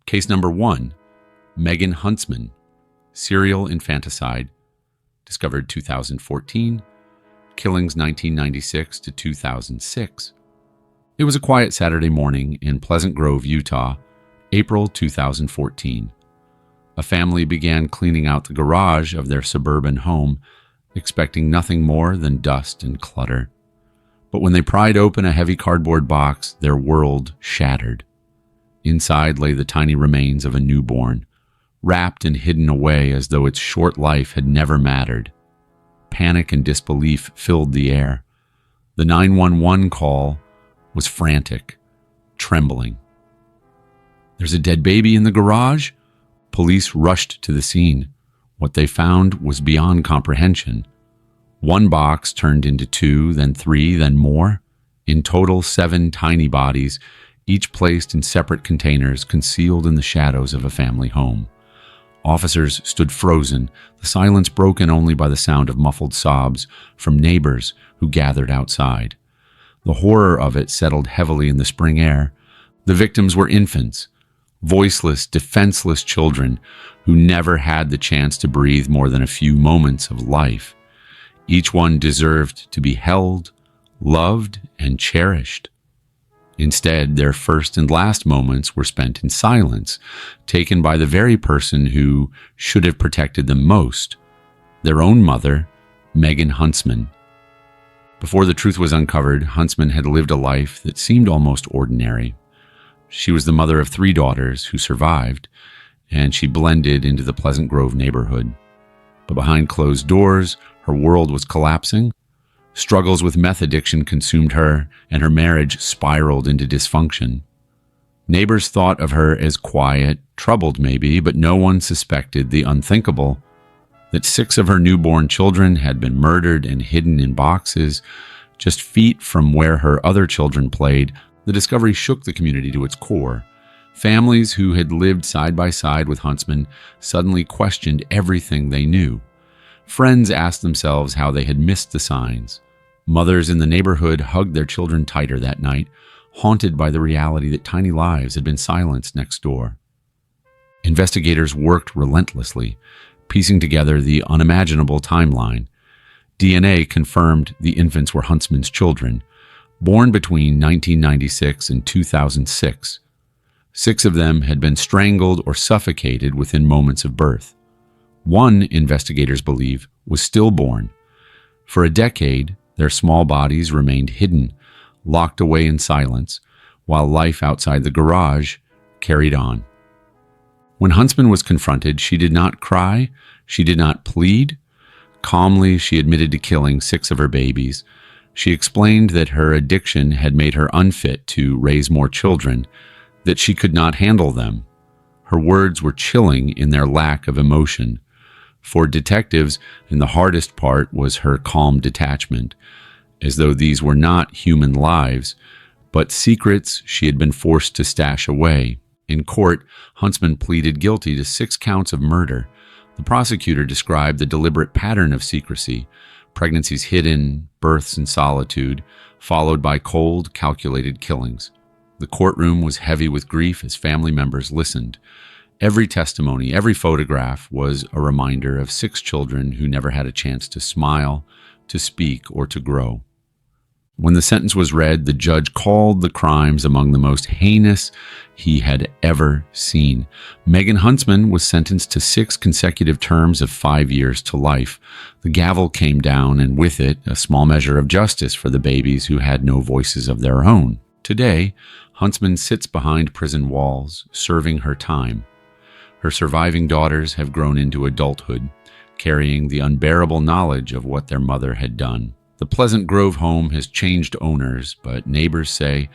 Case number 1, Megan Huntsman, serial infanticide, discovered 2014, killings 1996 to 2006. It was a quiet Saturday morning in Pleasant Grove, Utah, April 2014. A family began cleaning out the garage of their suburban home, expecting nothing more than dust and clutter. But when they pried open a heavy cardboard box, their world shattered. Inside lay the tiny remains of a newborn, wrapped and hidden away as though its short life had never mattered. Panic and disbelief filled the air. The 911 call was frantic, trembling. "There's a dead baby in the garage?" Police rushed to the scene. What they found was beyond comprehension. One box turned into 2, then 3, then more. In total, 7 tiny bodies, each placed in separate containers concealed in the shadows of a family home. Officers stood frozen, the silence broken only by the sound of muffled sobs from neighbors who gathered outside. The horror of it settled heavily in the spring air. The victims were infants, voiceless, defenseless children who never had the chance to breathe more than a few moments of life. Each one deserved to be held, loved, and cherished. Instead, their first and last moments were spent in silence, taken by the very person who should have protected them most, their own mother, Megan Huntsman. Before the truth was uncovered, Huntsman had lived a life that seemed almost ordinary. She was the mother of 3 daughters who survived, and she blended into the Pleasant Grove neighborhood. But behind closed doors, her world was collapsing. Struggles with meth addiction consumed her, and her marriage spiraled into dysfunction. Neighbors thought of her as quiet, troubled maybe, but no one suspected the unthinkable, that 6 of her newborn children had been murdered and hidden in boxes just feet from where her other children played. The discovery shook the community to its core. Families who had lived side by side with Huntsman suddenly questioned everything they knew. Friends asked themselves how they had missed the signs. Mothers in the neighborhood hugged their children tighter that night, haunted by the reality that tiny lives had been silenced next door. Investigators worked relentlessly, piecing together the unimaginable timeline. DNA confirmed the infants were Huntsman's children, born between 1996 and 2006. 6 of them had been strangled or suffocated within moments of birth. One, investigators believe, was stillborn. For a decade, their small bodies remained hidden, locked away in silence, while life outside the garage carried on. When Huntsman was confronted, she did not cry, she did not plead. Calmly, she admitted to killing 6 of her babies. She explained that her addiction had made her unfit to raise more children, that she could not handle them. Her words were chilling in their lack of emotion. For detectives, and the hardest part was her calm detachment, as though these were not human lives, but secrets she had been forced to stash away. In court, Huntsman pleaded guilty to 6 counts of murder. The prosecutor described the deliberate pattern of secrecy: pregnancies hidden, births in solitude, followed by cold, calculated killings. The courtroom was heavy with grief as family members listened. Every testimony, every photograph was a reminder of 6 children who never had a chance to smile, to speak, or to grow. When the sentence was read, the judge called the crimes among the most heinous he had ever seen. Megan Huntsman was sentenced to 6 consecutive terms of 5 years to life. The gavel came down, and with it, a small measure of justice for the babies who had no voices of their own. Today, Huntsman sits behind prison walls, serving her time. Her surviving daughters have grown into adulthood, carrying the unbearable knowledge of what their mother had done. The Pleasant Grove home has changed owners, but neighbors say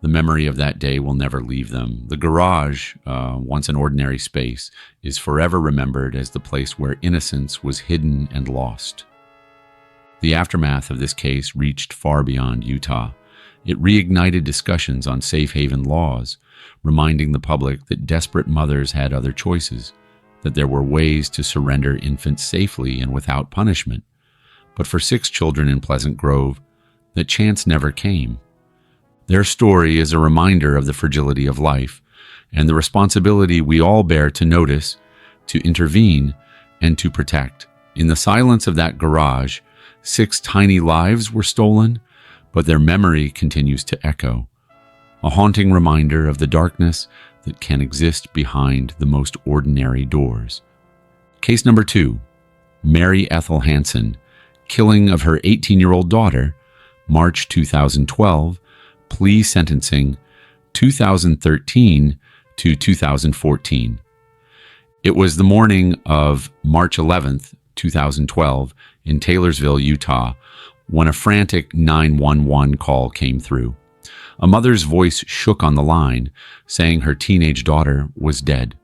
the memory of that day will never leave them. The garage, once an ordinary space, is forever remembered as the place where innocence was hidden and lost. The aftermath of this case reached far beyond Utah. It reignited discussions on safe haven laws, reminding the public that desperate mothers had other choices, that there were ways to surrender infants safely and without punishment. But for 6 children in Pleasant Grove, that chance never came. Their story is a reminder of the fragility of life, and the responsibility we all bear to notice, to intervene, and to protect. In the silence of that garage, 6 tiny lives were stolen, but their memory continues to echo, a haunting reminder of the darkness that can exist behind the most ordinary doors. Case number 2, Mary Ethyl Hansen, killing of her 18-year-old daughter, March 2012, plea sentencing 2013 to 2014. It was the morning of March 11th, 2012, in Taylorsville, Utah, when a frantic 911 call came through. A mother's voice shook on the line, saying her teenage daughter was dead.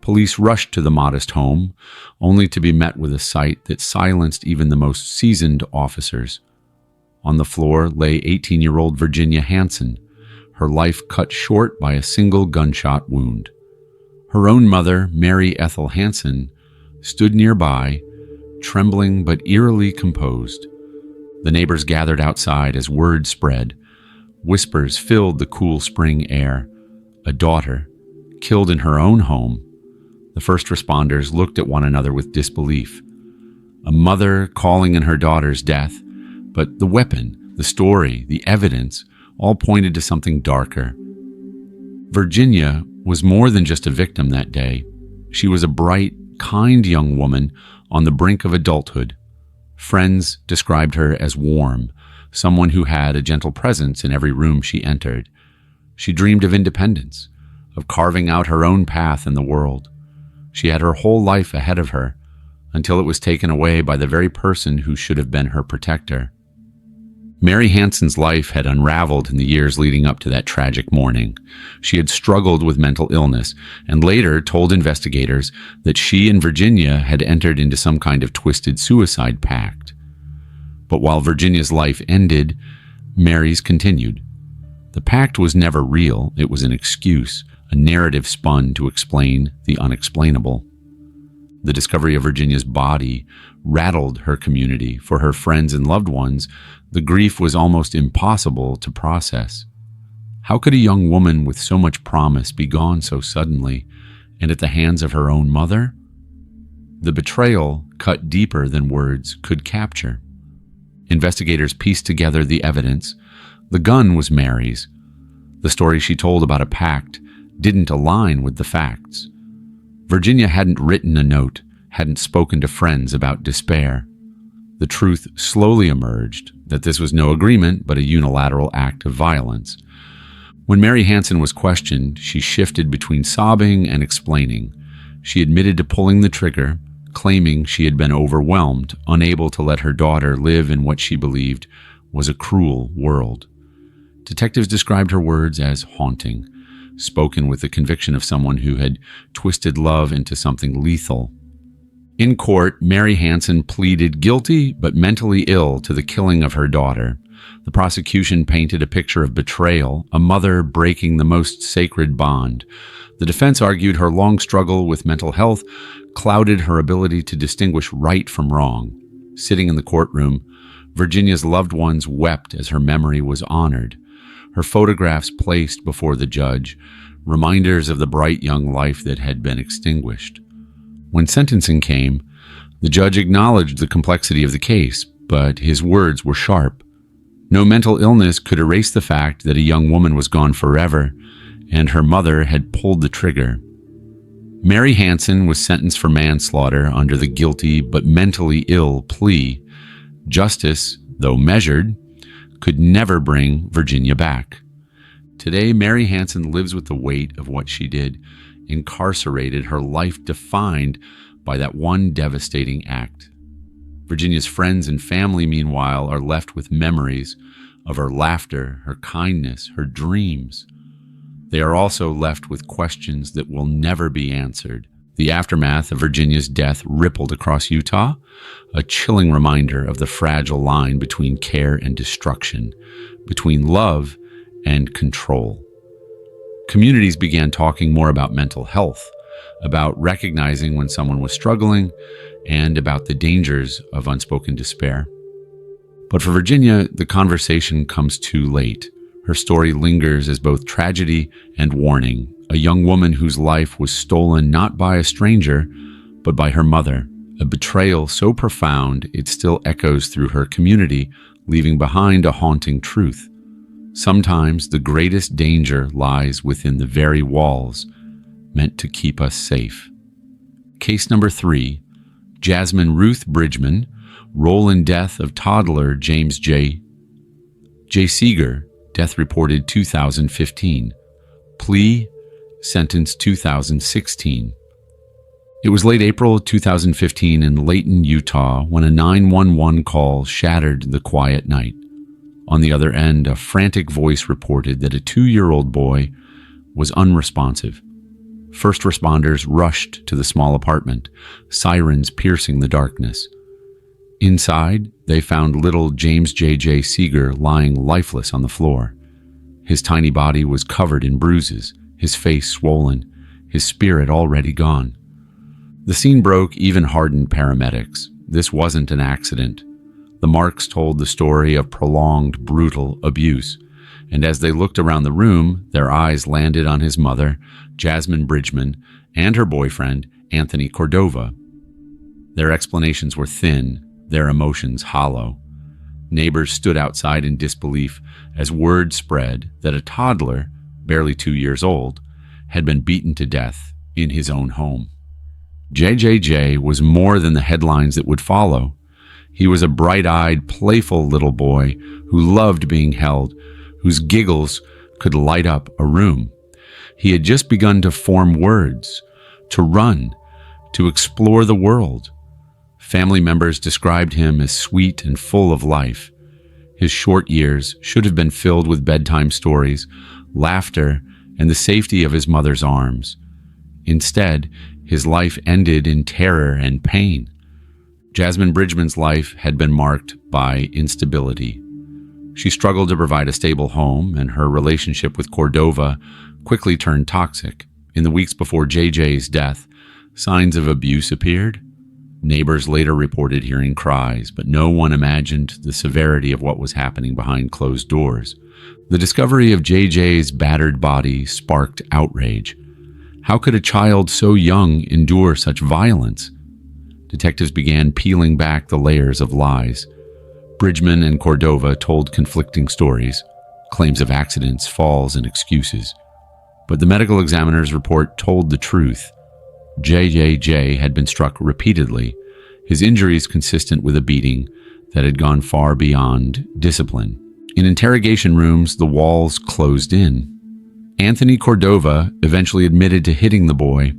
Police rushed to the modest home, only to be met with a sight that silenced even the most seasoned officers. On the floor lay 18-year-old Virginia Hansen, her life cut short by a single gunshot wound. Her own mother, Mary Ethyl Hansen, stood nearby, trembling but eerily composed. The neighbors gathered outside as word spread. Whispers filled the cool spring air. A daughter, killed in her own home. The first responders looked at one another with disbelief. A mother calling in her daughter's death, but the weapon, the story, the evidence, all pointed to something darker. Virginia was more than just a victim that day. She was a bright, kind young woman on the brink of adulthood. Friends described her as warm, someone who had a gentle presence in every room she entered. She dreamed of independence, of carving out her own path in the world. She had her whole life ahead of her, until it was taken away by the very person who should have been her protector. Mary Hansen's life had unraveled in the years leading up to that tragic morning. She had struggled with mental illness and later told investigators that she and Virginia had entered into some kind of twisted suicide pact. But while Virginia's life ended, Mary's continued. The pact was never real. It was an excuse, a narrative spun to explain the unexplainable. The discovery of Virginia's body rattled her community. For her friends and loved ones, the grief was almost impossible to process. How could a young woman with so much promise be gone so suddenly, and at the hands of her own mother? The betrayal cut deeper than words could capture. Investigators pieced together the evidence. The gun was Mary's. The story she told about a pact didn't align with the facts. Virginia hadn't written a note, hadn't spoken to friends about despair. The truth slowly emerged that this was no agreement but a unilateral act of violence. When Mary Hansen was questioned, she shifted between sobbing and explaining. She admitted to pulling the trigger, claiming she had been overwhelmed, unable to let her daughter live in what she believed was a cruel world. Detectives described her words as haunting, spoken with the conviction of someone who had twisted love into something lethal. In court, Mary Hansen pleaded guilty but mentally ill to the killing of her daughter. The prosecution painted a picture of betrayal, a mother breaking the most sacred bond. The defense argued her long struggle with mental health clouded her ability to distinguish right from wrong. Sitting in the courtroom, Virginia's loved ones wept as her memory was honored. Her photographs placed before the judge, reminders of the bright young life that had been extinguished. When sentencing came, the judge acknowledged the complexity of the case, but his words were sharp. No mental illness could erase the fact that a young woman was gone forever, and her mother had pulled the trigger. Mary Hansen was sentenced for manslaughter under the guilty but mentally ill plea. Justice, though measured, could never bring Virginia back. Today, Mary Hansen lives with the weight of what she did, incarcerated, her life defined by that one devastating act. Virginia's friends and family, meanwhile, are left with memories of her laughter, her kindness, her dreams. They are also left with questions that will never be answered. The aftermath of Virginia's death rippled across Utah, a chilling reminder of the fragile line between care and destruction, between love and control. Communities began talking more about mental health, about recognizing when someone was struggling, and about the dangers of unspoken despair. But for Virginia, the conversation comes too late. Her story lingers as both tragedy and warning, a young woman whose life was stolen not by a stranger, but by her mother, a betrayal so profound it still echoes through her community, leaving behind a haunting truth. Sometimes the greatest danger lies within the very walls meant to keep us safe. Case number 3, Jasmine Ruth Bridgeman, role in death of toddler James J. Seeger, death reported 2015. Plea, sentence 2016. It was late April 2015 in Layton, Utah, when a 911 call shattered the quiet night. On the other end, a frantic voice reported that a 2-year-old boy was unresponsive. First responders rushed to the small apartment, sirens piercing the darkness. Inside, they found little James J. Seeger lying lifeless on the floor. His tiny body was covered in bruises, his face swollen, his spirit already gone. The scene broke even hardened paramedics. This wasn't an accident. The marks told the story of prolonged, brutal abuse, and as they looked around the room, their eyes landed on his mother, Jasmine Bridgeman, and her boyfriend, Anthony Cordova. Their explanations were thin, their emotions hollow. Neighbors stood outside in disbelief as word spread that a toddler, barely 2 years old, had been beaten to death in his own home. JJJ was more than the headlines that would follow. He was a bright-eyed, playful little boy who loved being held, whose giggles could light up a room. He had just begun to form words, to run, to explore the world. Family members described him as sweet and full of life. His short years should have been filled with bedtime stories, laughter, and the safety of his mother's arms. Instead, his life ended in terror and pain. Jasmine Bridgeman's life had been marked by instability. She struggled to provide a stable home, and her relationship with Cordova quickly turned toxic. In the weeks before JJ's death, signs of abuse appeared. Neighbors later reported hearing cries, but no one imagined the severity of what was happening behind closed doors. The discovery of JJ's battered body sparked outrage. How could a child so young endure such violence? Detectives began peeling back the layers of lies. Bridgeman and Cordova told conflicting stories, claims of accidents, falls, and excuses. But the medical examiner's report told the truth. JJJ had been struck repeatedly, his injuries consistent with a beating that had gone far beyond discipline. In interrogation rooms, the walls closed in. Anthony Cordova eventually admitted to hitting the boy,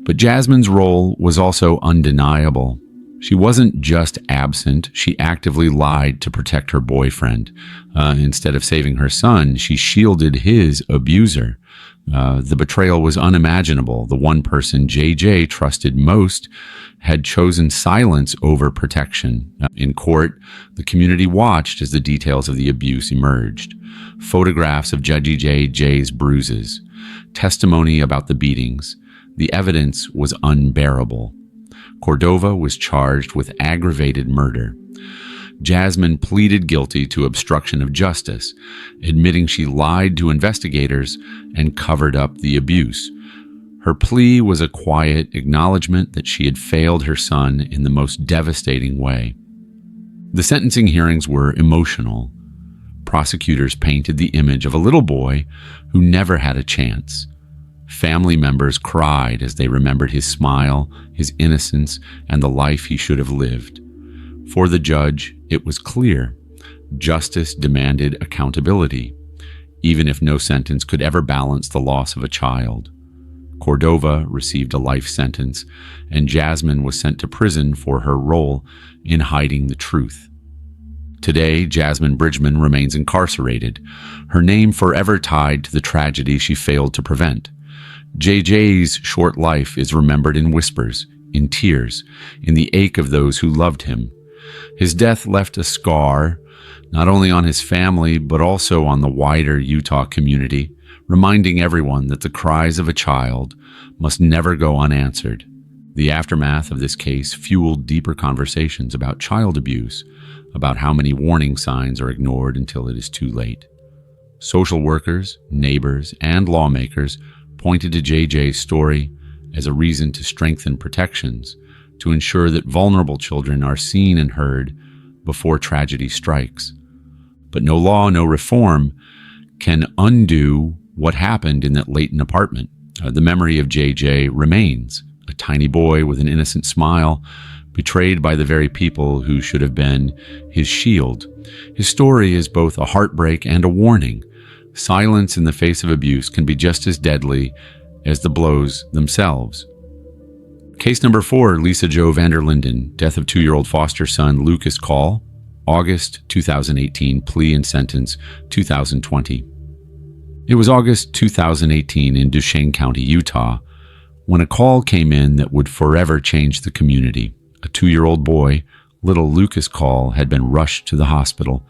but Jasmine's role was also undeniable. She wasn't just absent, she actively lied to protect her boyfriend. Instead of saving her son, she shielded his abuser. The betrayal was unimaginable. The one person JJ trusted most had chosen silence over protection. In court, the community watched as the details of the abuse emerged. Photographs of JJ's bruises, testimony about the beatings. The evidence was unbearable. Cordova was charged with aggravated murder. Jasmine pleaded guilty to obstruction of justice, admitting she lied to investigators and covered up the abuse. Her plea was a quiet acknowledgement that she had failed her son in the most devastating way. The sentencing hearings were emotional. Prosecutors painted the image of a little boy who never had a chance. Family members cried as they remembered his smile, his innocence, and the life he should have lived. For the judge, it was clear. Justice demanded accountability, even if no sentence could ever balance the loss of a child. Cordova received a life sentence, and Jasmine was sent to prison for her role in hiding the truth. Today, Jasmine Bridgeman remains incarcerated, her name forever tied to the tragedy she failed to prevent. JJ's short life is remembered in whispers, in tears, in the ache of those who loved him. His death left a scar, not only on his family, but also on the wider Utah community, reminding everyone that the cries of a child must never go unanswered. The aftermath of this case fueled deeper conversations about child abuse, about how many warning signs are ignored until it is too late. Social workers, neighbors, and lawmakers pointed to JJ's story as a reason to strengthen protections to ensure that vulnerable children are seen and heard before tragedy strikes. But no law, no reform can undo what happened in that Layton apartment. The memory of JJ remains, a tiny boy with an innocent smile, betrayed by the very people who should have been his shield. His story is both a heartbreak and a warning. Silence in the face of abuse can be just as deadly as the blows themselves. Case number 4, Lisa Jo Vanderlinden, death of 2-year-old foster son Lucas Call, August 2018, plea and sentence 2020. It was August 2018 in Duchesne County, Utah, when a call came in that would forever change the community. A 2-year-old boy, little Lucas Call, had been rushed to the hospital.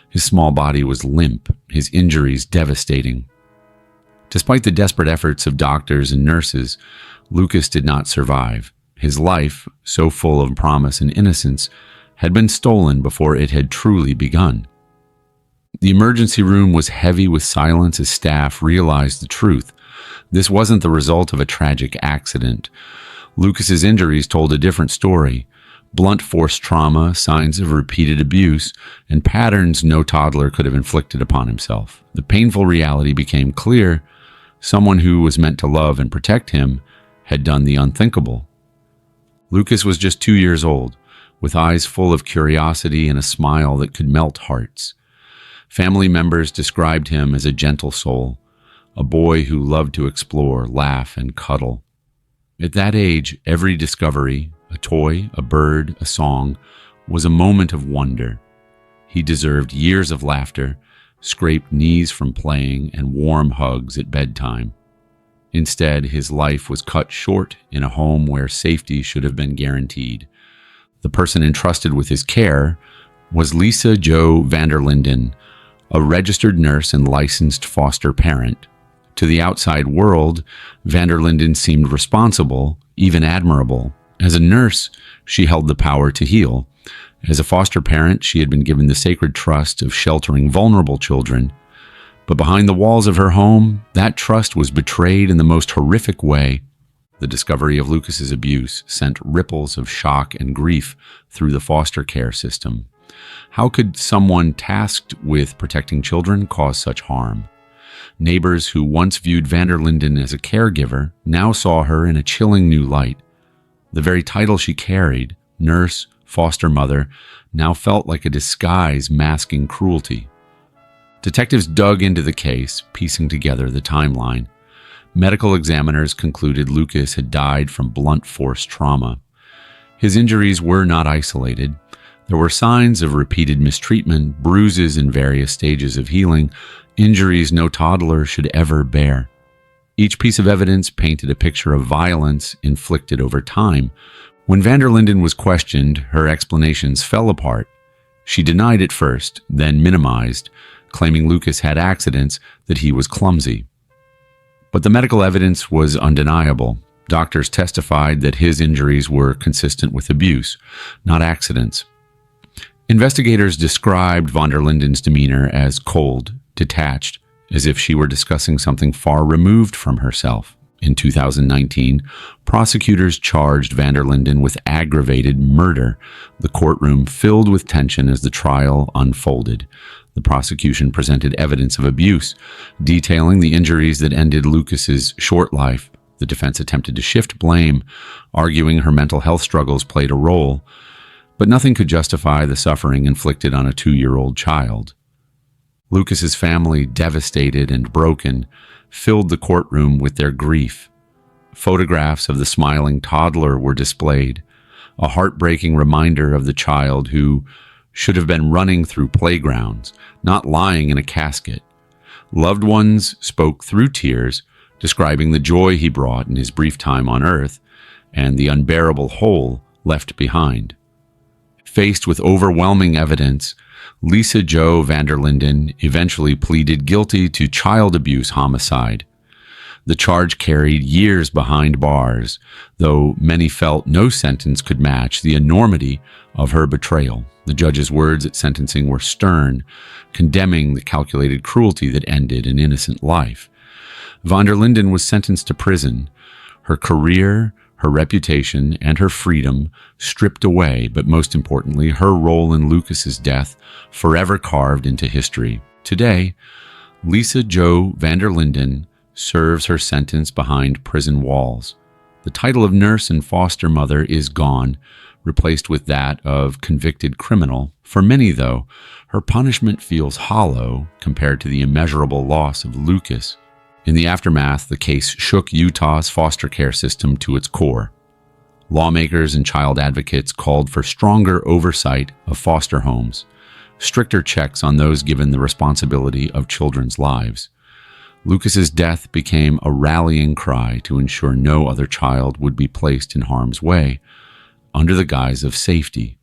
His small body was limp, his injuries devastating. Despite the desperate efforts of doctors and nurses, Lucas did not survive. His life, so full of promise and innocence, had been stolen before it had truly begun. The emergency room was heavy with silence as staff realized the truth. This wasn't the result of a tragic accident. Lucas's injuries told a different story. Blunt force trauma, signs of repeated abuse, and patterns no toddler could have inflicted upon himself. The painful reality became clear. Someone who was meant to love and protect him had done the unthinkable. Lucas was just 2 years old, with eyes full of curiosity and a smile that could melt hearts. Family members described him as a gentle soul, a boy who loved to explore, laugh, and cuddle. At that age, every discovery, a toy, a bird, a song, was a moment of wonder. He deserved years of laughter, scraped knees from playing, and warm hugs at bedtime. Instead, his life was cut short in a home where safety should have been guaranteed. The person entrusted with his care was Lisa Jo Vanderlinden, a registered nurse and licensed foster parent. To the outside world, Vanderlinden seemed responsible, even admirable. As a nurse, she held the power to heal. As a foster parent, she had been given the sacred trust of sheltering vulnerable children. But behind the walls of her home, that trust was betrayed in the most horrific way. The discovery of Lucas's abuse sent ripples of shock and grief through the foster care system. How could someone tasked with protecting children cause such harm? Neighbors who once viewed Vanderlinden as a caregiver now saw her in a chilling new light. The very title she carried, nurse, foster mother, now felt like a disguise masking cruelty. Detectives dug into the case, piecing together the timeline. Medical examiners concluded Lucas had died from blunt force trauma. His injuries were not isolated. There were signs of repeated mistreatment, bruises in various stages of healing, injuries no toddler should ever bear. Each piece of evidence painted a picture of violence inflicted over time. When Vanderlinden was questioned, her explanations fell apart. She denied at first, then minimized, claiming Lucas had accidents, that he was clumsy. But the medical evidence was undeniable. Doctors testified that his injuries were consistent with abuse, not accidents. Investigators described Vanderlinden's demeanor as cold, detached, as if she were discussing something far removed from herself. In 2019, prosecutors charged Vanderlinden with aggravated murder. The courtroom filled with tension as the trial unfolded. The prosecution presented evidence of abuse, detailing the injuries that ended Lucas's short life. The defense attempted to shift blame, arguing her mental health struggles played a role, but nothing could justify the suffering inflicted on a 2-year-old child. Lucas's family, devastated and broken, filled the courtroom with their grief. Photographs of the smiling toddler were displayed, a heartbreaking reminder of the child who should have been running through playgrounds, not lying in a casket. Loved ones spoke through tears, describing the joy he brought in his brief time on Earth and the unbearable hole left behind. Faced with overwhelming evidence, Lisa Jo Vanderlinden eventually pleaded guilty to child abuse homicide. The charge carried years behind bars, though many felt no sentence could match the enormity of her betrayal. The judge's words at sentencing were stern, condemning the calculated cruelty that ended an innocent life. Vanderlinden was sentenced to prison, her career, her reputation, and her freedom stripped away, but most importantly, her role in Lucas's death forever carved into history. Today, Lisa Jo Vanderlinden serves her sentence behind prison walls. The title of nurse and foster mother is gone, replaced with that of convicted criminal. For many, though, her punishment feels hollow compared to the immeasurable loss of Lucas. In the aftermath, the case shook Utah's foster care system to its core. Lawmakers and child advocates called for stronger oversight of foster homes, stricter checks on those given the responsibility of children's lives. Lucas's death became a rallying cry to ensure no other child would be placed in harm's way, under the guise of safety.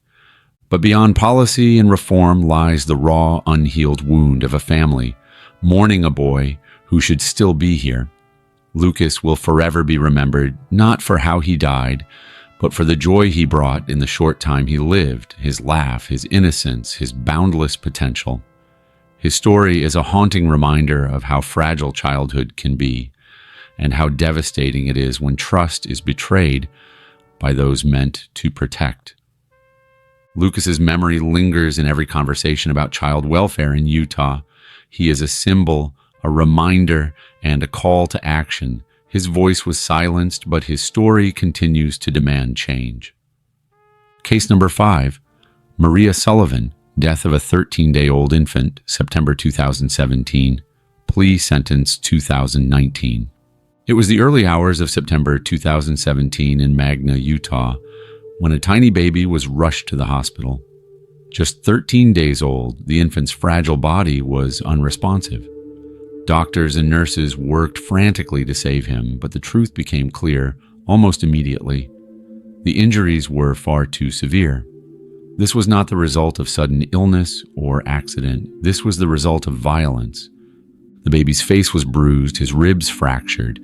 But beyond policy and reform lies the raw, unhealed wound of a family mourning a boy who should still be here. Lucas will forever be remembered not for how he died, but for the joy he brought in the short time he lived, his laugh, his innocence, his boundless potential. His story is a haunting reminder of how fragile childhood can be, and how devastating it is when trust is betrayed by those meant to protect. Lucas's memory lingers in every conversation about child welfare in Utah. He is a symbol, a reminder, and a call to action. His voice was silenced, but his story continues to demand change. Case number 5, Maria Sullivan, death of a 13-day-old infant, September 2017, plea sentence 2019. It was the early hours of September 2017 in Magna, Utah, when a tiny baby was rushed to the hospital. Just 13 days old, the infant's fragile body was unresponsive. Doctors and nurses worked frantically to save him, but the truth became clear almost immediately. The injuries were far too severe. This was not the result of sudden illness or accident. This was the result of violence. The baby's face was bruised, his ribs fractured,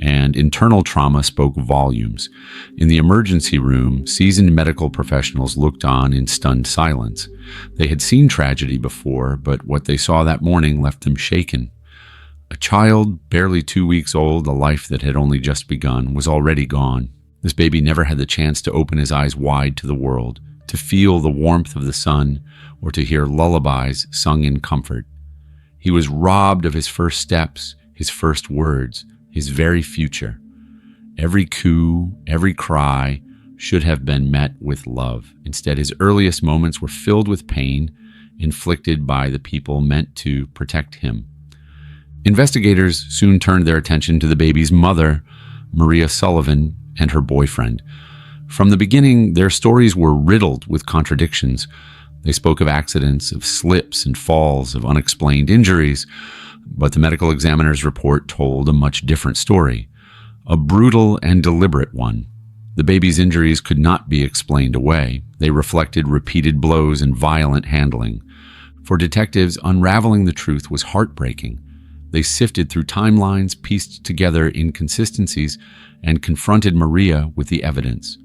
and internal trauma spoke volumes. In the emergency room, seasoned medical professionals looked on in stunned silence. They had seen tragedy before, but what they saw that morning left them shaken. A child, barely 2 weeks old, a life that had only just begun, was already gone. This baby never had the chance to open his eyes wide to the world, to feel the warmth of the sun, or to hear lullabies sung in comfort. He was robbed of his first steps, his first words, his very future. Every coo, every cry should have been met with love. Instead, his earliest moments were filled with pain, inflicted by the people meant to protect him. Investigators soon turned their attention to the baby's mother, Maria Sullivan, and her boyfriend. From the beginning, their stories were riddled with contradictions. They spoke of accidents, of slips and falls, of unexplained injuries, but the medical examiner's report told a much different story, a brutal and deliberate one. The baby's injuries could not be explained away. They reflected repeated blows and violent handling. For detectives, unraveling the truth was heartbreaking. They sifted through timelines, pieced together inconsistencies, and confronted Maria with the evidence.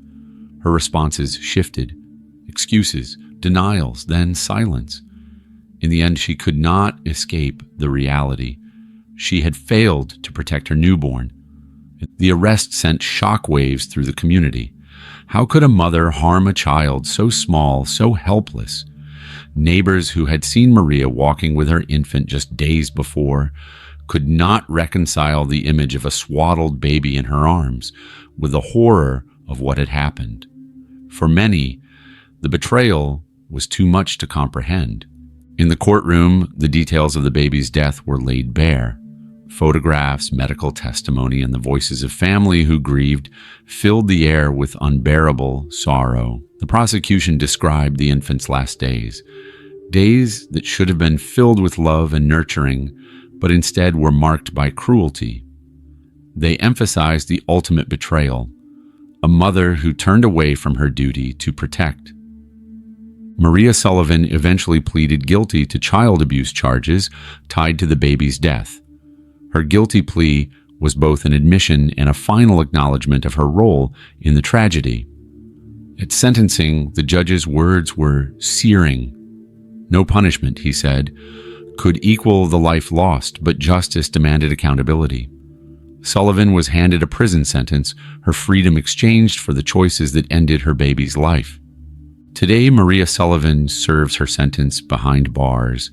Her responses shifted. Excuses, denials, then silence. In the end, she could not escape the reality. She had failed to protect her newborn. The arrest sent shockwaves through the community. How could a mother harm a child so small, so helpless? Neighbors who had seen Maria walking with her infant just days before could not reconcile the image of a swaddled baby in her arms with the horror of what had happened. For many, the betrayal was too much to comprehend. In the courtroom, the details of the baby's death were laid bare. Photographs, medical testimony, and the voices of family who grieved filled the air with unbearable sorrow. The prosecution described the infant's last days, days that should have been filled with love and nurturing, but instead were marked by cruelty. They emphasized the ultimate betrayal, a mother who turned away from her duty to protect. Maria Sullivan eventually pleaded guilty to child abuse charges tied to the baby's death. Her guilty plea was both an admission and a final acknowledgement of her role in the tragedy. At sentencing, the judge's words were searing. No punishment, he said, could equal the life lost, but justice demanded accountability. Sullivan was handed a prison sentence, her freedom exchanged for the choices that ended her baby's life. Today, Maria Sullivan serves her sentence behind bars,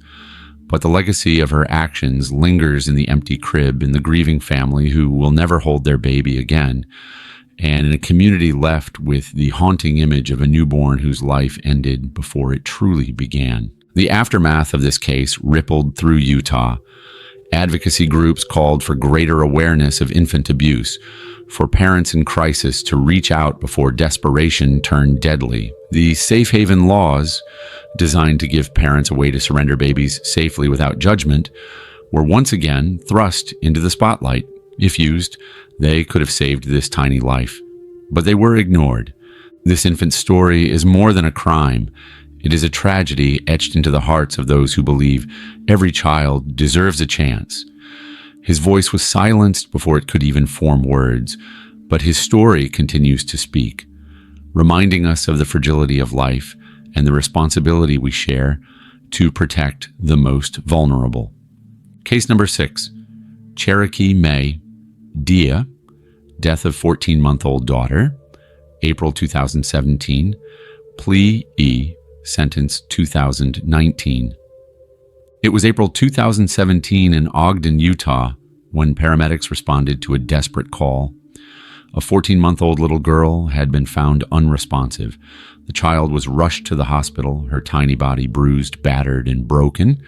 but the legacy of her actions lingers in the empty crib in the grieving family who will never hold their baby again, and in a community left with the haunting image of a newborn whose life ended before it truly began. The aftermath of this case rippled through Utah. Advocacy groups called for greater awareness of infant abuse, for parents in crisis to reach out before desperation turned deadly. The safe haven laws, designed to give parents a way to surrender babies safely without judgment, were once again thrust into the spotlight. If used, they could have saved this tiny life. But they were ignored. This infant's story is more than a crime. It is a tragedy etched into the hearts of those who believe every child deserves a chance. His voice was silenced before it could even form words, but his story continues to speak, reminding us of the fragility of life and the responsibility we share to protect the most vulnerable. Case number 6, Cherokee May, Dia, death of 14-month-old daughter, April 2017, plea E, sentence 2019. It was April 2017 in Ogden, Utah, when paramedics responded to a desperate call. A 14-month-old little girl had been found unresponsive. The child was rushed to the hospital, her tiny body bruised, battered, and broken.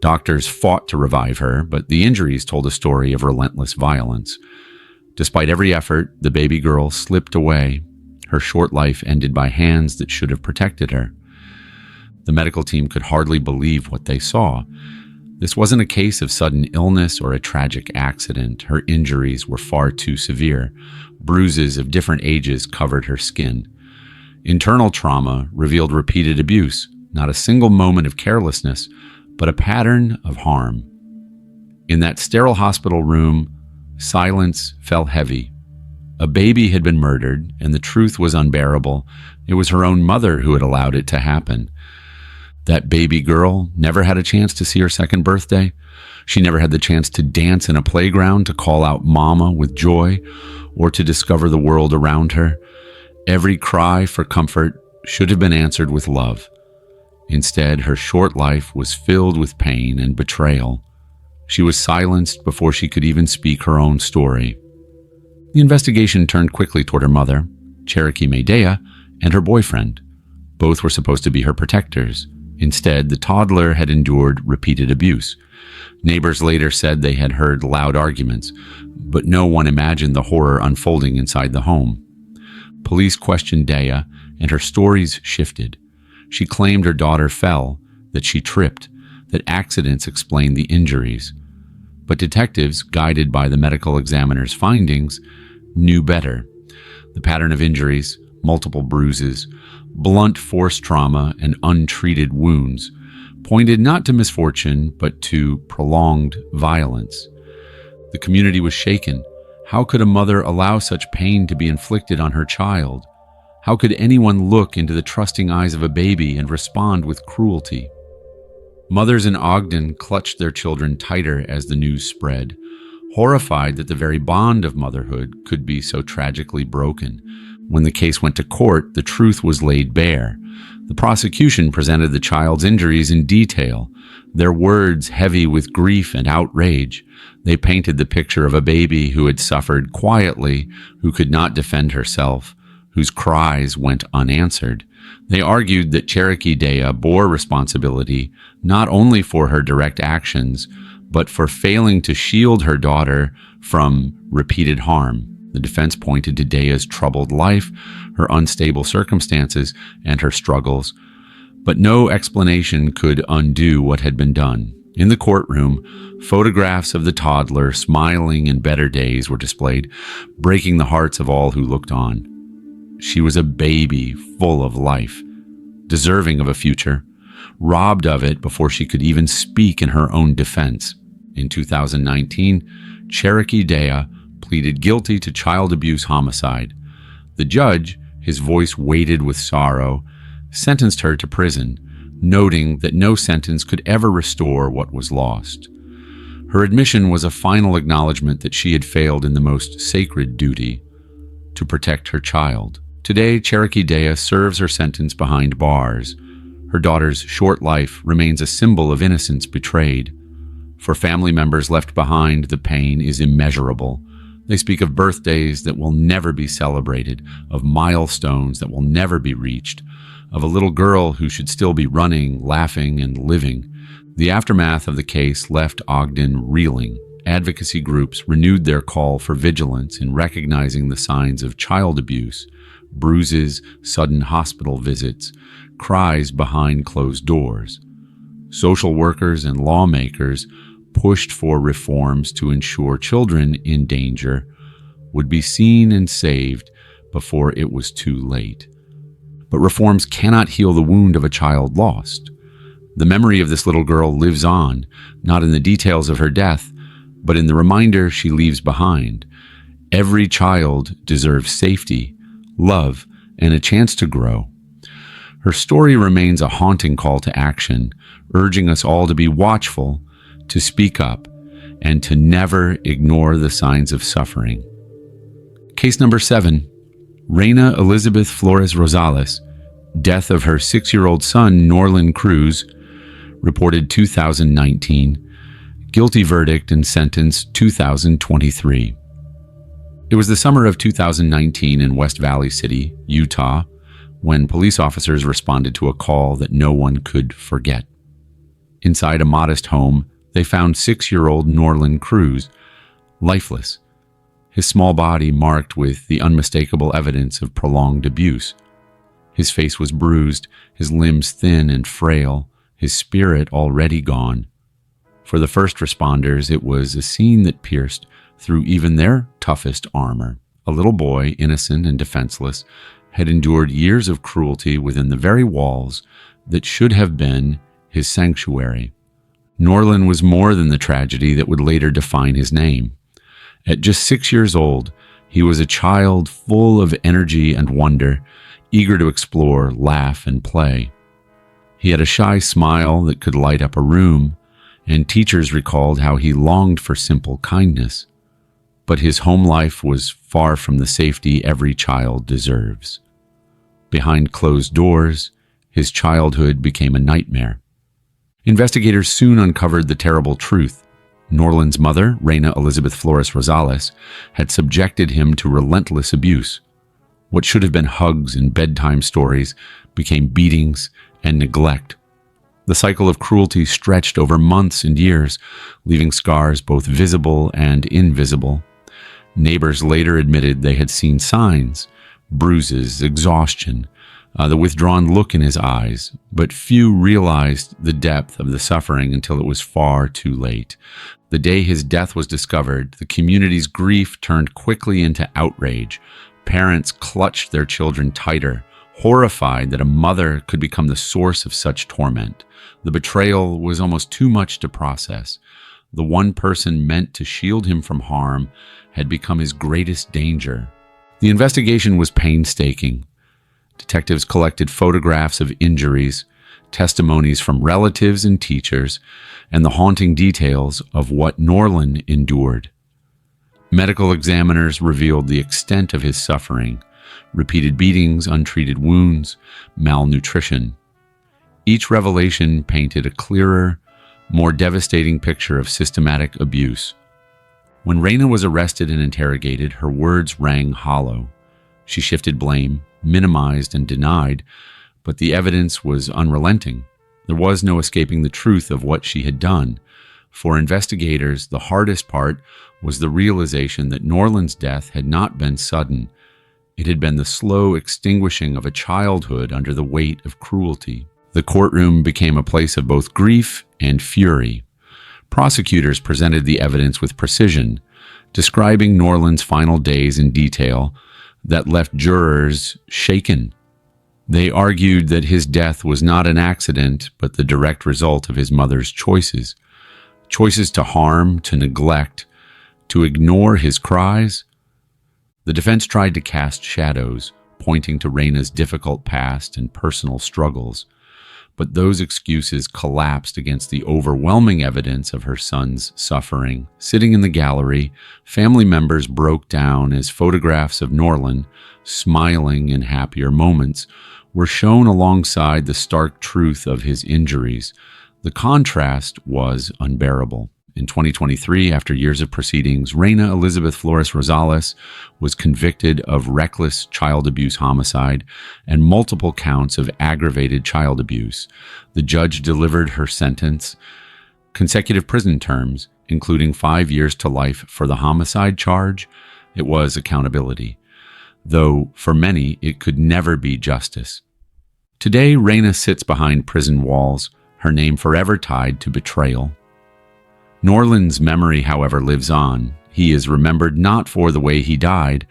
Doctors fought to revive her, but the injuries told a story of relentless violence. Despite every effort, the baby girl slipped away. Her short life ended by hands that should have protected her. The medical team could hardly believe what they saw. This wasn't a case of sudden illness or a tragic accident. Her injuries were far too severe. Bruises of different ages covered her skin. Internal trauma revealed repeated abuse, not a single moment of carelessness, but a pattern of harm. In that sterile hospital room, silence fell heavy. A baby had been murdered, and the truth was unbearable. It was her own mother who had allowed it to happen. That baby girl never had a chance to see her second birthday. She never had the chance to dance in a playground, to call out mama with joy, or to discover the world around her. Every cry for comfort should have been answered with love. Instead, her short life was filled with pain and betrayal. She was silenced before she could even speak her own story. The investigation turned quickly toward her mother, Cherokee Medea, and her boyfriend. Both were supposed to be her protectors. Instead, the toddler had endured repeated abuse. Neighbors later said they had heard loud arguments, but no one imagined the horror unfolding inside the home. Police questioned Dea, and her stories shifted. She claimed her daughter fell, that she tripped, that accidents explained the injuries. But detectives, guided by the medical examiner's findings, knew better. The pattern of injuries, multiple bruises, blunt force trauma, and untreated wounds pointed not to misfortune, but to prolonged violence. The community was shaken. How could a mother allow such pain to be inflicted on her child? How could anyone look into the trusting eyes of a baby and respond with cruelty? Mothers in Ogden clutched their children tighter as the news spread, horrified that the very bond of motherhood could be so tragically broken. When the case went to court, the truth was laid bare. The prosecution presented the child's injuries in detail, their words heavy with grief and outrage. They painted the picture of a baby who had suffered quietly, who could not defend herself, whose cries went unanswered. They argued that Cherokee Dea bore responsibility not only for her direct actions, but for failing to shield her daughter from repeated harm. The defense pointed to Dea's troubled life, her unstable circumstances, and her struggles. But no explanation could undo what had been done. In the courtroom, photographs of the toddler smiling in better days were displayed, breaking the hearts of all who looked on. She was a baby full of life, deserving of a future, robbed of it before she could even speak in her own defense. In 2019, Cherokee Dea pleaded guilty to child abuse homicide. The judge, his voice weighted with sorrow, sentenced her to prison, noting that no sentence could ever restore what was lost. Her admission was a final acknowledgement that she had failed in the most sacred duty, to protect her child. Today, Cherokee Dea serves her sentence behind bars. Her daughter's short life remains a symbol of innocence betrayed. For family members left behind, the pain is immeasurable. They speak of birthdays that will never be celebrated, of milestones that will never be reached, of a little girl who should still be running, laughing, and living. The aftermath of the case left Ogden reeling. Advocacy groups renewed their call for vigilance in recognizing the signs of child abuse, bruises, sudden hospital visits, cries behind closed doors. Social workers and lawmakers pushed for reforms to ensure children in danger would be seen and saved before it was too late. But reforms cannot heal the wound of a child lost. The memory of this little girl lives on, not in the details of her death, but in the reminder she leaves behind. Every child deserves safety, love, and a chance to grow. Her story remains a haunting call to action, urging us all to be watchful, to speak up, and to never ignore the signs of suffering. Case number 7, Reyna Elizabeth Flores-Rosales, death of her 6-year-old son, Norland Cruz, reported 2019, guilty verdict and sentence 2023. It was the summer of 2019 in West Valley City, Utah, when police officers responded to a call that no one could forget. Inside a modest home, they found 6-year-old Norland Cruz, lifeless, his small body marked with the unmistakable evidence of prolonged abuse. His face was bruised, his limbs thin and frail, his spirit already gone. For the first responders, it was a scene that pierced through even their toughest armor. A little boy, innocent and defenseless, had endured years of cruelty within the very walls that should have been his sanctuary. Norland was more than the tragedy that would later define his name. At just 6 years old, he was a child full of energy and wonder, eager to explore, laugh, and play. He had a shy smile that could light up a room, and teachers recalled how he longed for simple kindness. But his home life was far from the safety every child deserves. Behind closed doors, his childhood became a nightmare. Investigators soon uncovered the terrible truth. Norland's mother, Reyna Elizabeth Flores-Rosales, had subjected him to relentless abuse. What should have been hugs and bedtime stories became beatings and neglect. The cycle of cruelty stretched over months and years, leaving scars both visible and invisible. Neighbors later admitted they had seen signs, bruises, exhaustion, the withdrawn look in his eyes, but few realized the depth of the suffering until it was far too late. The day his death was discovered, the community's grief turned quickly into outrage. Parents clutched their children tighter, horrified that a mother could become the source of such torment. The betrayal was almost too much to process. The one person meant to shield him from harm had become his greatest danger. The investigation was painstaking. Detectives collected photographs of injuries, testimonies from relatives and teachers, and the haunting details of what Norland endured. Medical examiners revealed the extent of his suffering: repeated beatings, untreated wounds, malnutrition. Each revelation painted a clearer, more devastating picture of systematic abuse. When Reyna was arrested and interrogated, her words rang hollow. She shifted blame, minimized and denied, but the evidence was unrelenting. There was no escaping the truth of what she had done. For investigators, the hardest part was the realization that Norland's death had not been sudden. It had been the slow extinguishing of a childhood under the weight of cruelty. The courtroom became a place of both grief and fury. Prosecutors presented the evidence with precision, describing Norland's final days in detail that left jurors shaken. They argued that his death was not an accident, but the direct result of his mother's choices. Choices to harm, to neglect, to ignore his cries. The defense tried to cast shadows, pointing to Reyna's difficult past and personal struggles. but those excuses collapsed against the overwhelming evidence of her son's suffering. Sitting in the gallery, family members broke down as photographs of Norlin, smiling in happier moments, were shown alongside the stark truth of his injuries. The contrast was unbearable. In 2023, after years of proceedings, Reyna Elizabeth Flores-Rosales was convicted of reckless child abuse homicide and multiple counts of aggravated child abuse. The judge delivered her sentence, consecutive prison terms, including 5 years to life for the homicide charge. It was accountability, though for many it could never be justice. Today, Reyna sits behind prison walls, her name forever tied to betrayal. Norlin's memory, however, lives on. He is remembered not for the way he died,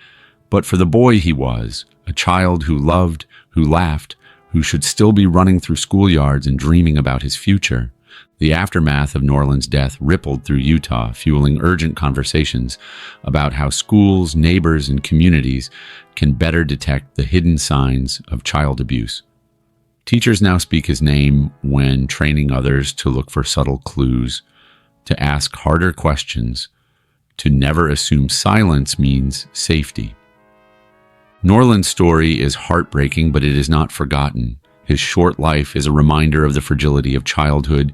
but for the boy he was, a child who loved, who laughed, who should still be running through schoolyards and dreaming about his future. The aftermath of Norlin's death rippled through Utah, fueling urgent conversations about how schools, neighbors, and communities can better detect the hidden signs of child abuse. Teachers now speak his name when training others to look for subtle clues, to ask harder questions, to never assume silence means safety. Norlin's story is heartbreaking, but it is not forgotten. His short life is a reminder of the fragility of childhood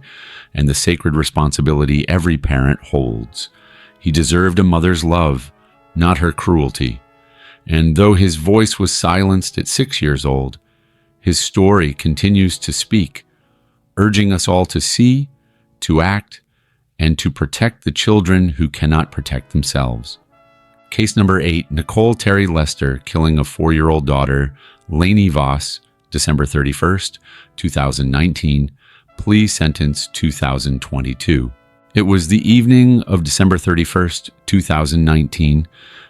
and the sacred responsibility every parent holds. He deserved a mother's love, not her cruelty. And though his voice was silenced at 6 years old, his story continues to speak, urging us all to see, to act, and to protect the children who cannot protect themselves. Case number 8, Nicole Terri Lester killing of 4-year-old daughter, Lainey Voss, December 31st, 2019, plea sentence 2022. It was the evening of December 31st, 2019,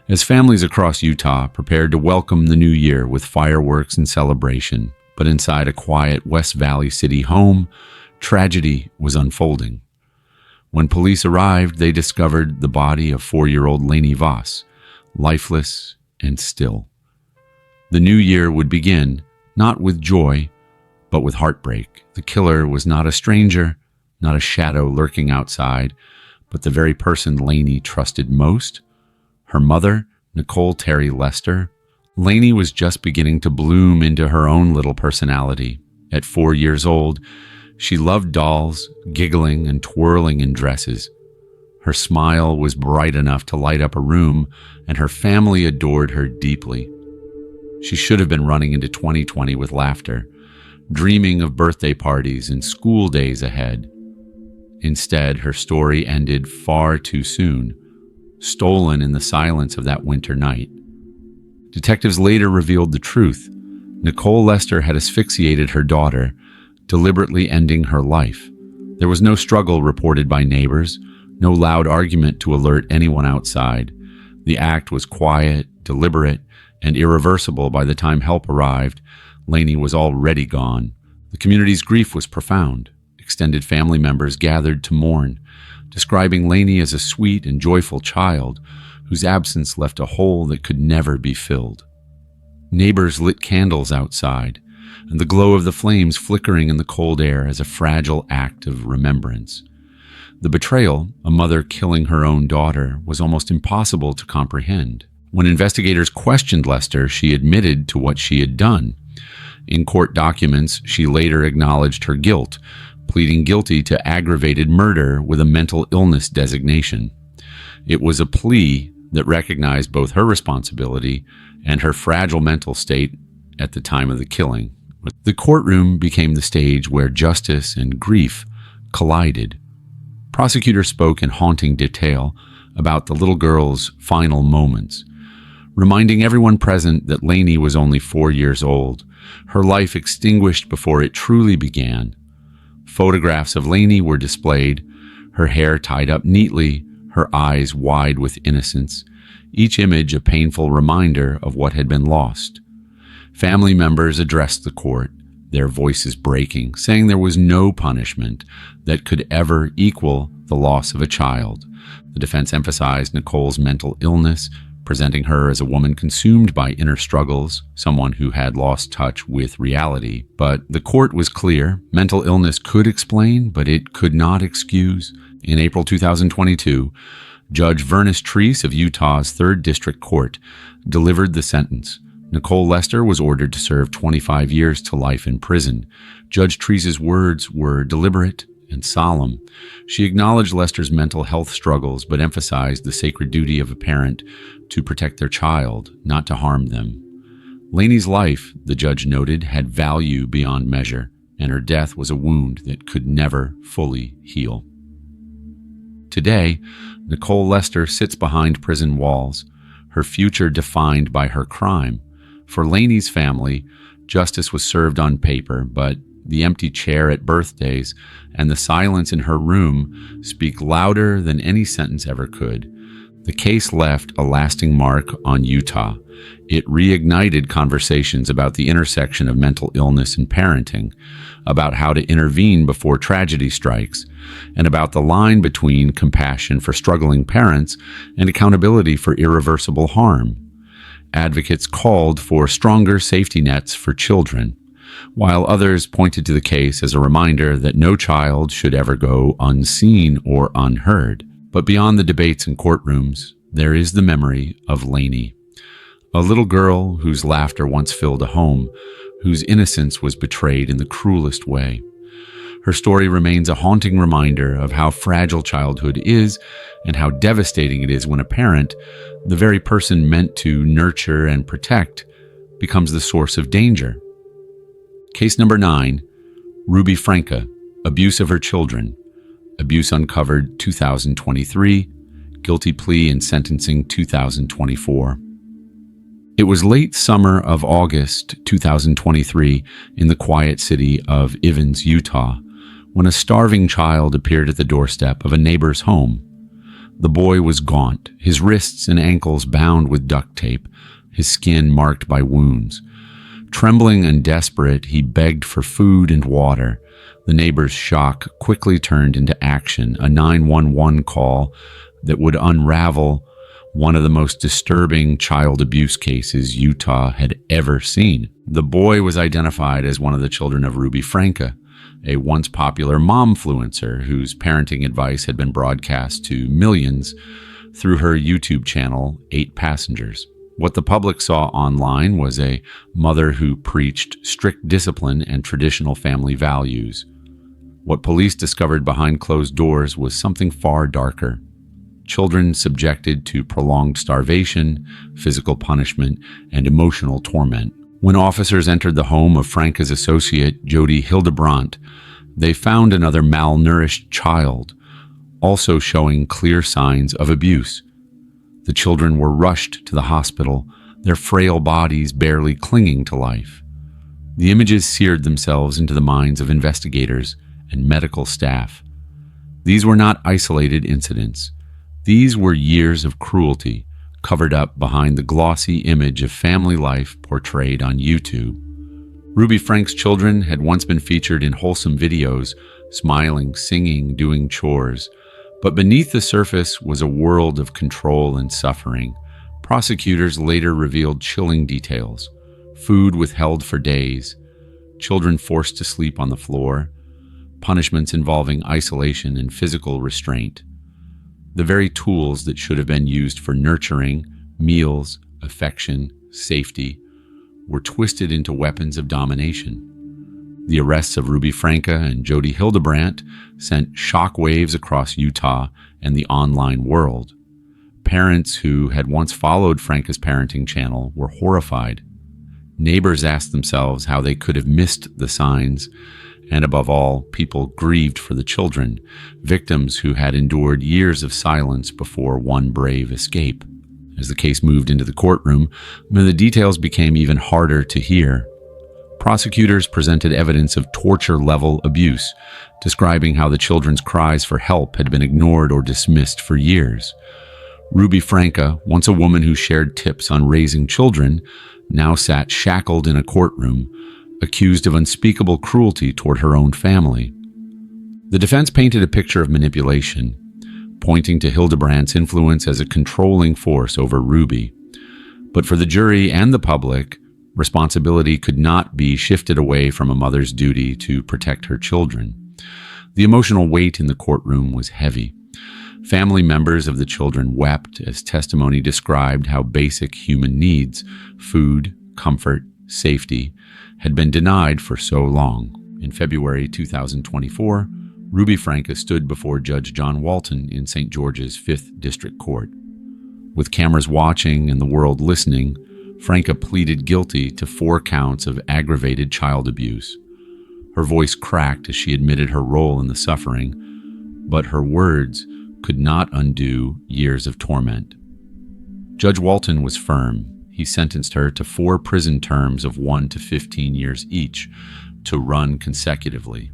as families across Utah prepared to welcome the new year with fireworks and celebration. But inside a quiet West Valley City home, tragedy was unfolding. When police arrived, they discovered the body of 4-year-old Lainey Voss, lifeless and still. The new year would begin, not with joy, but with heartbreak. The killer was not a stranger, not a shadow lurking outside, but the very person Lainey trusted most, her mother, Nicole Terri Lester. Lainey was just beginning to bloom into her own little personality. At 4 years old, she loved dolls, giggling and twirling in dresses. Her smile was bright enough to light up a room, and her family adored her deeply. She should have been running into 2020 with laughter, dreaming of birthday parties and school days ahead. Instead, her story ended far too soon, stolen in the silence of that winter night. Detectives later revealed the truth. Nicole Lester had asphyxiated her daughter, deliberately ending her life. There was no struggle reported by neighbors, no loud argument to alert anyone outside. The act was quiet, deliberate, and irreversible. By the time help arrived, Lainey was already gone. The community's grief was profound. Extended family members gathered to mourn, describing Lainey as a sweet and joyful child whose absence left a hole that could never be filled. Neighbors lit candles outside, and the glow of the flames flickering in the cold air as a fragile act of remembrance. The betrayal, a mother killing her own daughter, was almost impossible to comprehend. When investigators questioned Lester, she admitted to what she had done. In court documents, she later acknowledged her guilt, pleading guilty to aggravated murder with a mental illness designation. It was a plea that recognized both her responsibility and her fragile mental state at the time of the killing. The courtroom became the stage where justice and grief collided. Prosecutors spoke in haunting detail about the little girl's final moments, reminding everyone present that Lainey was only 4 years old, her life extinguished before it truly began. Photographs of Lainey were displayed, her hair tied up neatly, her eyes wide with innocence, each image a painful reminder of what had been lost. Family members addressed the court, their voices breaking, saying there was no punishment that could ever equal the loss of a child. The defense emphasized Nicole's mental illness, presenting her as a woman consumed by inner struggles, someone who had lost touch with reality. But the court was clear. Mental illness could explain, but it could not excuse. In April 2022, Judge Vernice Treese of Utah's 3rd District Court delivered the sentence. Nicole Lester was ordered to serve 25 years to life in prison. Judge Treese's words were deliberate and solemn. She acknowledged Lester's mental health struggles, but emphasized the sacred duty of a parent to protect their child, not to harm them. Laney's life, the judge noted, had value beyond measure, and her death was a wound that could never fully heal. Today, Nicole Lester sits behind prison walls, her future defined by her crime. For Laney's family, justice was served on paper, but the empty chair at birthdays and the silence in her room speak louder than any sentence ever could. The case left a lasting mark on Utah. It reignited conversations about the intersection of mental illness and parenting, about how to intervene before tragedy strikes, and about the line between compassion for struggling parents and accountability for irreversible harm. Advocates called for stronger safety nets for children, while others pointed to the case as a reminder that no child should ever go unseen or unheard. But beyond the debates in courtrooms, there is the memory of Laney, a little girl whose laughter once filled a home, whose innocence was betrayed in the cruelest way. Her story remains a haunting reminder of how fragile childhood is and how devastating it is when a parent, the very person meant to nurture and protect, becomes the source of danger. Case number 9, Ruby Franke, abuse of her children. Abuse uncovered 2023, guilty plea and sentencing 2024. It was late summer of August 2023 in the quiet city of Evans, Utah, when a starving child appeared at the doorstep of a neighbor's home. The boy was gaunt, his wrists and ankles bound with duct tape, his skin marked by wounds. Trembling and desperate, he begged for food and water. The neighbor's shock quickly turned into action, a 911 call that would unravel one of the most disturbing child abuse cases Utah had ever seen. The boy was identified as one of the children of Ruby Franke, a once popular momfluencer whose parenting advice had been broadcast to millions through her YouTube channel, 8 Passengers. What the public saw online was a mother who preached strict discipline and traditional family values. What police discovered behind closed doors was something far darker. Children subjected to prolonged starvation, physical punishment, and emotional torment. When officers entered the home of Franke's associate, Jody Hildebrandt, they found another malnourished child, also showing clear signs of abuse. The children were rushed to the hospital, their frail bodies barely clinging to life. The images seared themselves into the minds of investigators and medical staff. These were not isolated incidents. These were years of cruelty, covered up behind the glossy image of family life portrayed on YouTube. Ruby Franke's children had once been featured in wholesome videos, smiling, singing, doing chores. But beneath the surface was a world of control and suffering. Prosecutors later revealed chilling details. Food withheld for days, children forced to sleep on the floor, punishments involving isolation and physical restraint. The very tools that should have been used for nurturing, meals, affection, safety, were twisted into weapons of domination. The arrests of Ruby Franke and Jody Hildebrandt sent shockwaves across Utah and the online world. Parents who had once followed Franke's parenting channel were horrified. Neighbors asked themselves how they could have missed the signs, and above all, people grieved for the children, victims who had endured years of silence before one brave escape. As the case moved into the courtroom, the details became even harder to hear. Prosecutors presented evidence of torture-level abuse, describing how the children's cries for help had been ignored or dismissed for years. Ruby Franke, once a woman who shared tips on raising children, now sat shackled in a courtroom, accused of unspeakable cruelty toward her own family. The defense painted a picture of manipulation, pointing to Hildebrandt's influence as a controlling force over Ruby. But for the jury and the public, responsibility could not be shifted away from a mother's duty to protect her children. The emotional weight in the courtroom was heavy. Family members of the children wept as testimony described how basic human needs, food, comfort, safety, had been denied for so long. In February 2024, Ruby Franke stood before Judge John Walton in St. George's 5th District Court. With cameras watching and the world listening, Franke pleaded guilty to 4 counts of aggravated child abuse. Her voice cracked as she admitted her role in the suffering, but her words could not undo years of torment. Judge Walton was firm. He sentenced her to 4 prison terms of 1 to 15 years each to run consecutively.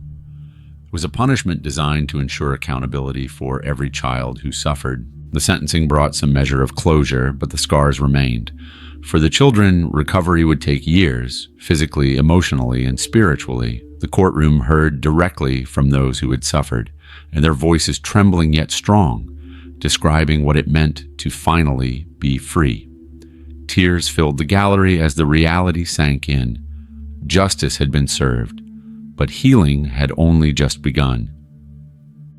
It was a punishment designed to ensure accountability for every child who suffered. The sentencing brought some measure of closure, but the scars remained. For the children, recovery would take years, physically, emotionally, and spiritually. The courtroom heard directly from those who had suffered, and their voices trembling yet strong, describing what it meant to finally be free. Tears filled the gallery as the reality sank in. Justice had been served, but healing had only just begun.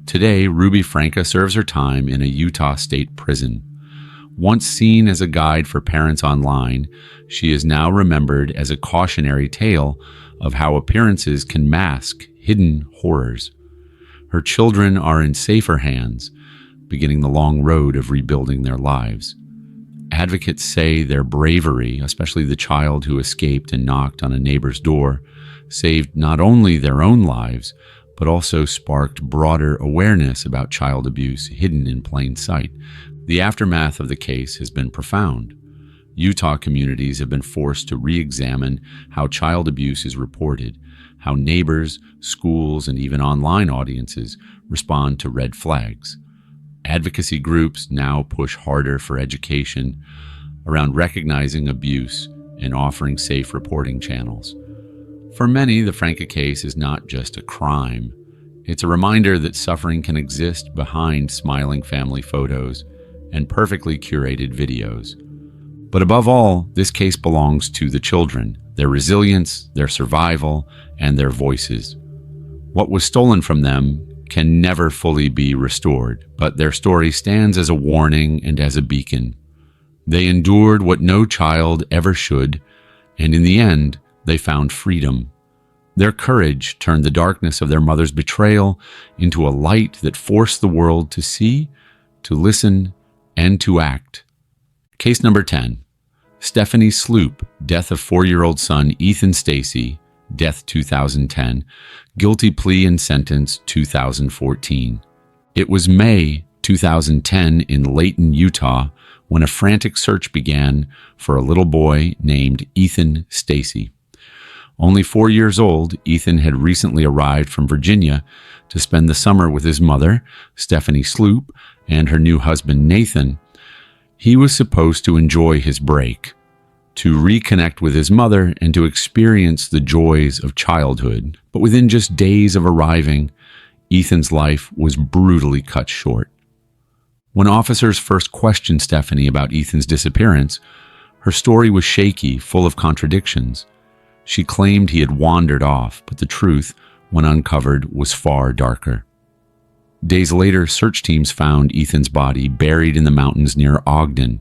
Today, Ruby Franke serves her time in a Utah state prison. Once seen as a guide for parents online, she is now remembered as a cautionary tale of how appearances can mask hidden horrors. Her children are in safer hands, beginning the long road of rebuilding their lives. Advocates say their bravery, especially the child who escaped and knocked on a neighbor's door, saved not only their own lives, but also sparked broader awareness about child abuse hidden in plain sight. The aftermath of the case has been profound. Utah communities have been forced to re-examine how child abuse is reported, how neighbors, schools, and even online audiences respond to red flags. Advocacy groups now push harder for education around recognizing abuse and offering safe reporting channels. For many, the Franke case is not just a crime. It's a reminder that suffering can exist behind smiling family photos and perfectly curated videos. But above all, this case belongs to the children, their resilience, their survival, and their voices. What was stolen from them can never fully be restored, but their story stands as a warning and as a beacon. They endured what no child ever should, and in the end, they found freedom. Their courage turned the darkness of their mother's betrayal into a light that forced the world to see, to listen, and to act. Case number 10. Stephanie Sloop, death of 4-year-old son Ethan Stacy, death 2010, guilty plea and sentence 2014. It was May 2010 in Layton, Utah, when a frantic search began for a little boy named Ethan Stacy. Only 4 years old, Ethan had recently arrived from Virginia to spend the summer with his mother, Stephanie Sloop, and her new husband, Nathan. He was supposed to enjoy his break, to reconnect with his mother, and to experience the joys of childhood. But within just days of arriving, Ethan's life was brutally cut short. When officers first questioned Stephanie about Ethan's disappearance, her story was shaky, full of contradictions. She claimed he had wandered off, but the truth, when uncovered, was far darker. Days later, search teams found Ethan's body buried in the mountains near Ogden.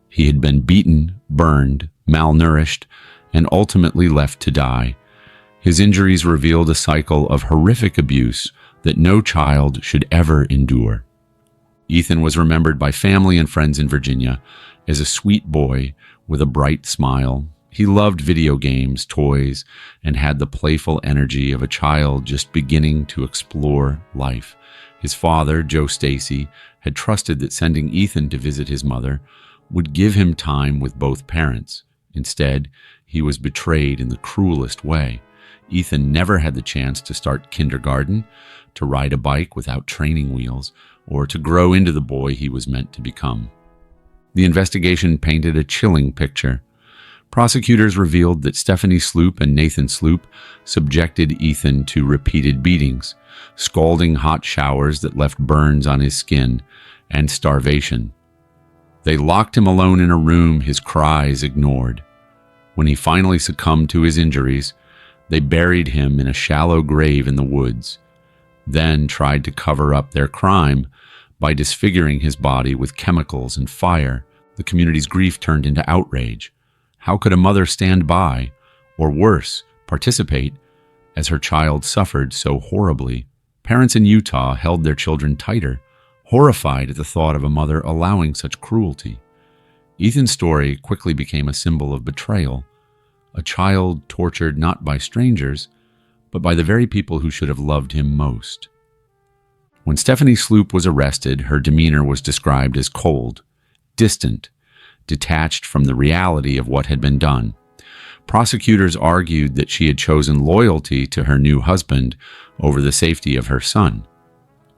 He had been beaten, burned, malnourished, and ultimately left to die. His injuries revealed a cycle of horrific abuse that no child should ever endure. Ethan was remembered by family and friends in Virginia as a sweet boy with a bright smile. He loved video games, toys, and had the playful energy of a child just beginning to explore life. His father, Joe Stacy, had trusted that sending Ethan to visit his mother would give him time with both parents. Instead, he was betrayed in the cruelest way. Ethan never had the chance to start kindergarten, to ride a bike without training wheels, or to grow into the boy he was meant to become. The investigation painted a chilling picture. Prosecutors revealed that Stephanie Sloop and Nathan Sloop subjected Ethan to repeated beatings, scalding hot showers that left burns on his skin, and starvation. They locked him alone in a room, his cries ignored. When he finally succumbed to his injuries, they buried him in a shallow grave in the woods, then tried to cover up their crime by disfiguring his body with chemicals and fire. The community's grief turned into outrage. How could a mother stand by, or worse, participate, as her child suffered so horribly? Parents in Utah held their children tighter, horrified at the thought of a mother allowing such cruelty. Ethan's story quickly became a symbol of betrayal, a child tortured not by strangers, but by the very people who should have loved him most. When Stephanie Sloop was arrested, her demeanor was described as cold, distant, detached from the reality of what had been done. Prosecutors argued that she had chosen loyalty to her new husband over the safety of her son.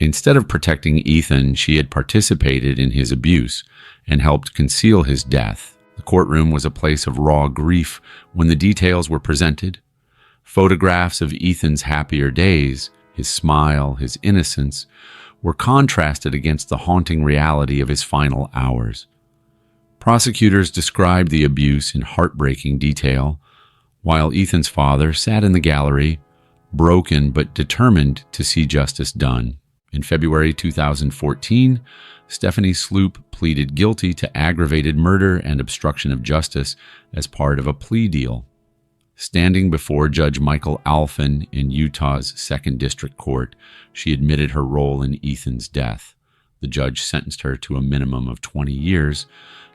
Instead of protecting Ethan, she had participated in his abuse and helped conceal his death. The courtroom was a place of raw grief when the details were presented. Photographs of Ethan's happier days, his smile, his innocence, were contrasted against the haunting reality of his final hours. Prosecutors described the abuse in heartbreaking detail, while Ethan's father sat in the gallery, broken but determined to see justice done. In February 2014, Stephanie Sloop pleaded guilty to aggravated murder and obstruction of justice as part of a plea deal. Standing before Judge Michael Alphen in Utah's 2nd District Court, she admitted her role in Ethan's death. The judge sentenced her to a minimum of 20 years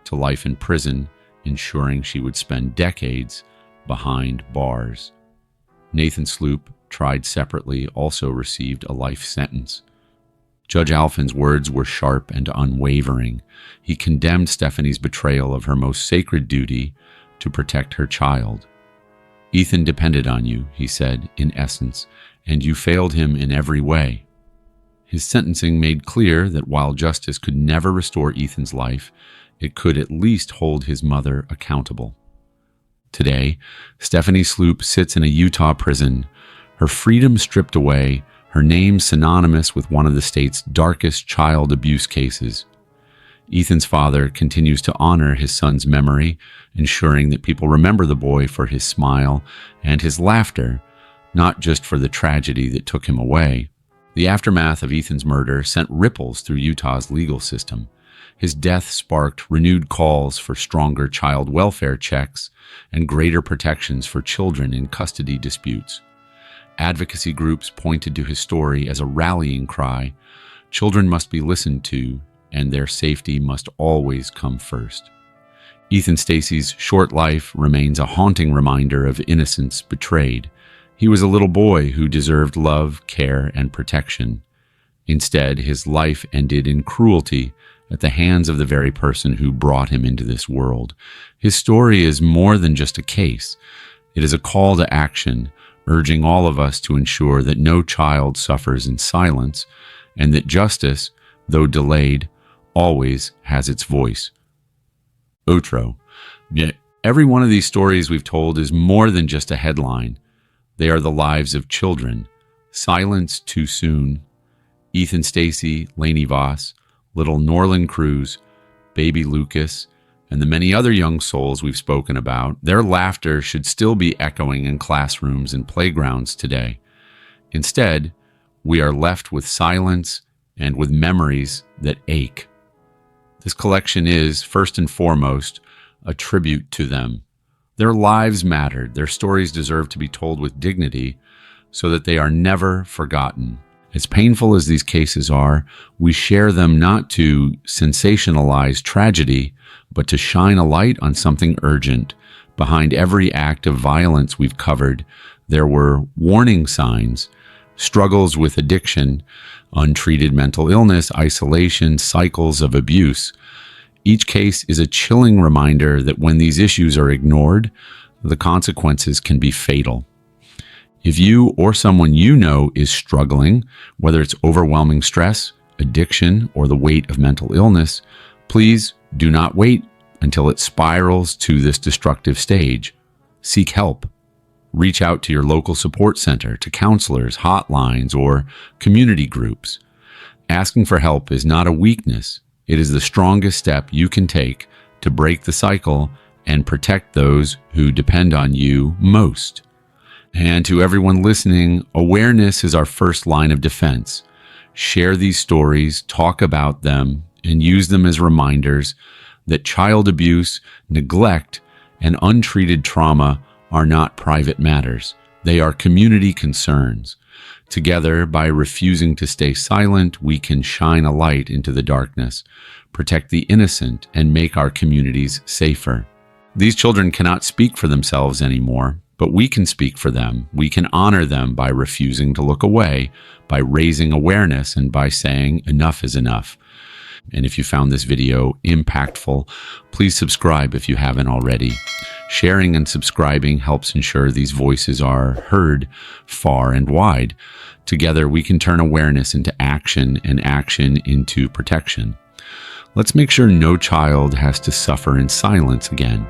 to life in prison, ensuring she would spend decades behind bars. Nathan Sloop, tried separately, also received a life sentence. Judge Alphen's words were sharp and unwavering. He condemned Stephanie's betrayal of her most sacred duty to protect her child. "Ethan depended on you," he said, in essence, "and you failed him in every way." His sentencing made clear that while justice could never restore Ethan's life, it could at least hold his mother accountable. Today, Stephanie Sloop sits in a Utah prison, her freedom stripped away, her name synonymous with one of the state's darkest child abuse cases. Ethan's father continues to honor his son's memory, ensuring that people remember the boy for his smile and his laughter, not just for the tragedy that took him away. The aftermath of Ethan's murder sent ripples through Utah's legal system. His death sparked renewed calls for stronger child welfare checks and greater protections for children in custody disputes. Advocacy groups pointed to his story as a rallying cry. Children must be listened to, and their safety must always come first. Ethan Stacy's short life remains a haunting reminder of innocence betrayed. He was a little boy who deserved love, care, and protection. Instead, his life ended in cruelty at the hands of the very person who brought him into this world. His story is more than just a case. It is a call to action, urging all of us to ensure that no child suffers in silence, and that justice, though delayed, always has its voice. Outro. Yet every one of these stories we've told is more than just a headline. They are the lives of children. Silence too soon. Ethan Stacy, Lainey Voss, little Norland Cruz, baby Lucas, and the many other young souls we've spoken about, their laughter should still be echoing in classrooms and playgrounds today. Instead, we are left with silence and with memories that ache. This collection is, first and foremost, a tribute to them. Their lives mattered. Their stories deserve to be told with dignity so that they are never forgotten. As painful as these cases are, we share them not to sensationalize tragedy, but to shine a light on something urgent. Behind every act of violence we've covered, there were warning signs, struggles with addiction, untreated mental illness, isolation, cycles of abuse. Each case is a chilling reminder that when these issues are ignored, the consequences can be fatal. If you or someone you know is struggling, whether it's overwhelming stress, addiction, or the weight of mental illness, please do not wait until it spirals to this destructive stage. Seek help. Reach out to your local support center, to counselors, hotlines, or community groups. Asking for help is not a weakness. It is the strongest step you can take to break the cycle and protect those who depend on you most. And to everyone listening, awareness is our first line of defense. Share these stories, talk about them, and use them as reminders that child abuse, neglect, and untreated trauma are not private matters. They are community concerns. Together, by refusing to stay silent, we can shine a light into the darkness, protect the innocent, and make our communities safer. These children cannot speak for themselves anymore, but we can speak for them. We can honor them by refusing to look away, by raising awareness, and by saying enough is enough. And if you found this video impactful, please subscribe if you haven't already. Sharing and subscribing helps ensure these voices are heard far and wide. Together, we can turn awareness into action and action into protection. Let's make sure no child has to suffer in silence again.